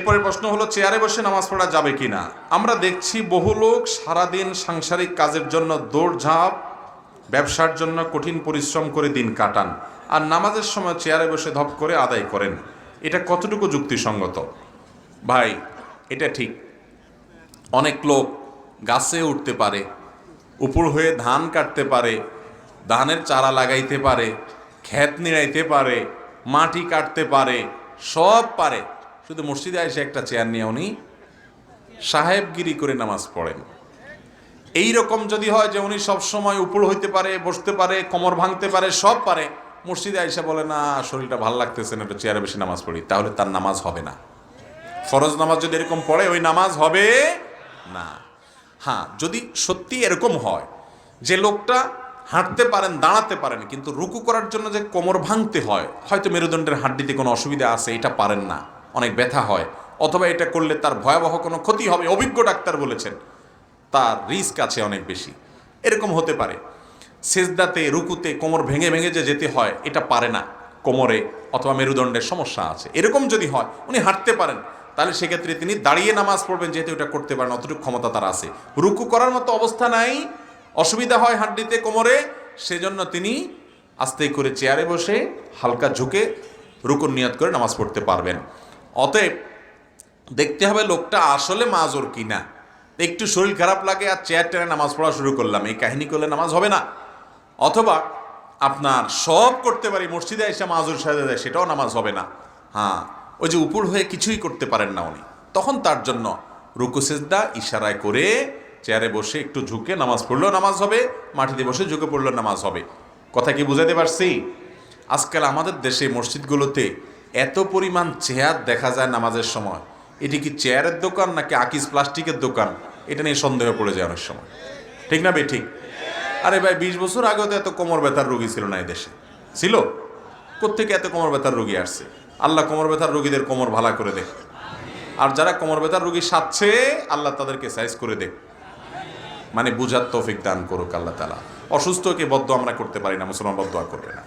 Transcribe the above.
এরপরে প্রশ্ন হলো চেয়ারে বসে নামাজ পড়া যাবে কিনা। আমরা দেখছি বহু লোক সারাদিন সাংসারিক কাজের জন্য দৌড়ঝাঁপ, ব্যবসার জন্য কঠিন পরিশ্রম করে দিন কাটান, আর নামাজের সময় চেয়ারে বসে ধপ করে আদায় করেন। এটা কতটুকু যুক্তিসঙ্গত? ভাই, এটা ঠিক। অনেক লোক গাছে উঠতে পারে, উপর হয়ে ধান কাটতে পারে, ধানের চারা লাগাইতে পারে, ক্ষেত নিড়াইতে পারে, মাটি কাটতে পারে, সব পারে। শুধু মসজিদে এসে একটা চেয়ার নিয়ে উনি সাহেবগিরি করে নামাজ পড়েন। এই রকম যদি হয় যে উনি সবসময় উপর হইতে পারে, বসতে পারে, কোমর ভাঙতে পারে, সব পারে, মসজিদে আইসা বলে না শরীরটা ভালো লাগতেছে না, একটু চেয়ারে বেশি নামাজ পড়ি, তাহলে তার নামাজ হবে না। ফরজ নামাজ যদি এরকম পড়ে ওই নামাজ হবে না। হ্যাঁ, যদি সত্যি এরকম হয় যে লোকটা হাঁটতে পারেন, দাঁড়াতে পারেন, কিন্তু রুকু করার জন্য যে কোমর ভাঙতে হয়, হয়তো মেরুদণ্ডের হাড্ডিতে কোনো অসুবিধা আছে, এটা পারেন না, অনেক ব্যথা হয়, অথবা এটা করলে তার ভয়াবহ কোনো ক্ষতি হবে, অভিজ্ঞ ডাক্তার বলেছেন তার রিস্ক আছে অনেক বেশি, এরকম হতে পারে। সেজদাতে, রুকুতে কোমর ভেঙে ভেঙে যে যেতে হয়, এটা পারে না, কোমরে অথবা মেরুদণ্ডের সমস্যা আছে, এরকম যদি হয় উনি হাঁটতে পারেন, তাহলে সেক্ষেত্রে তিনি দাঁড়িয়ে নামাজ পড়বেন, যেহেতু এটা করতে পারেন, অতটুকু ক্ষমতা তার আছে। রুকু করার মতো অবস্থা নাই, অসুবিধা হয় হাড্ডিতে, কোমরে, সেজন্য তিনি আস্তে করে চেয়ারে বসে হালকা ঝুঁকে রুকুর নিয়ত করে নামাজ পড়তে পারবেন। অতএব দেখতে হবে লোকটা আসলে মাজুর কিনা। একটু শরীর খারাপ লাগে আর চেয়ার টেনে নামাজ পড়া শুরু করলাম, এই কাহিনী করলে নামাজ হবে না। অথবা আপনার সব করতে পারি, মসজিদে এসে মাজুর সাজা দেয়, সেটাও নামাজ হবে না। হ্যাঁ, ওই যে উপর হয়ে কিছুই করতে পারেন না উনি, তখন তার জন্য রুকু সেজদা ইশারায় করে চেয়ারে বসে একটু ঝুঁকে নামাজ পড়লেও নামাজ হবে, মাটিতে বসে ঝুঁকে পড়লেও নামাজ হবে। কথা কি বুঝাতে পারছি? আজকাল আমাদের দেশে মসজিদগুলোতে এত পরিমাণ চেয়ার দেখা যায় নামাজের সময়, এটি কি চেয়ারের দোকান নাকি আকিস প্লাস্টিকের দোকান, এটা নিয়ে সন্দেহ পড়ে যায় অনেক সময়। ঠিক না বে ঠিক? আরে ভাই, 20 বছর আগেও তো এত কোমর ব্যথার রোগী ছিল না এই দেশে, ছিল? কোত্থেকে এত কোমর ব্যথার রোগী আসছে? আল্লাহ কোমর ব্যথার রোগীদের কোমর ভালা করে দেখ, আর যারা কোমর ব্যথার রোগী সাচ্ছে আল্লাহ তাদেরকে সাইজ করে দেখ, মানে বুঝার তৌফিক দান করুক আল্লাহ তাআলা। অসুস্থকে বদ্দুয়া আমরা করতে পারি না, মুসলমান বদ্দুয়া করবে না।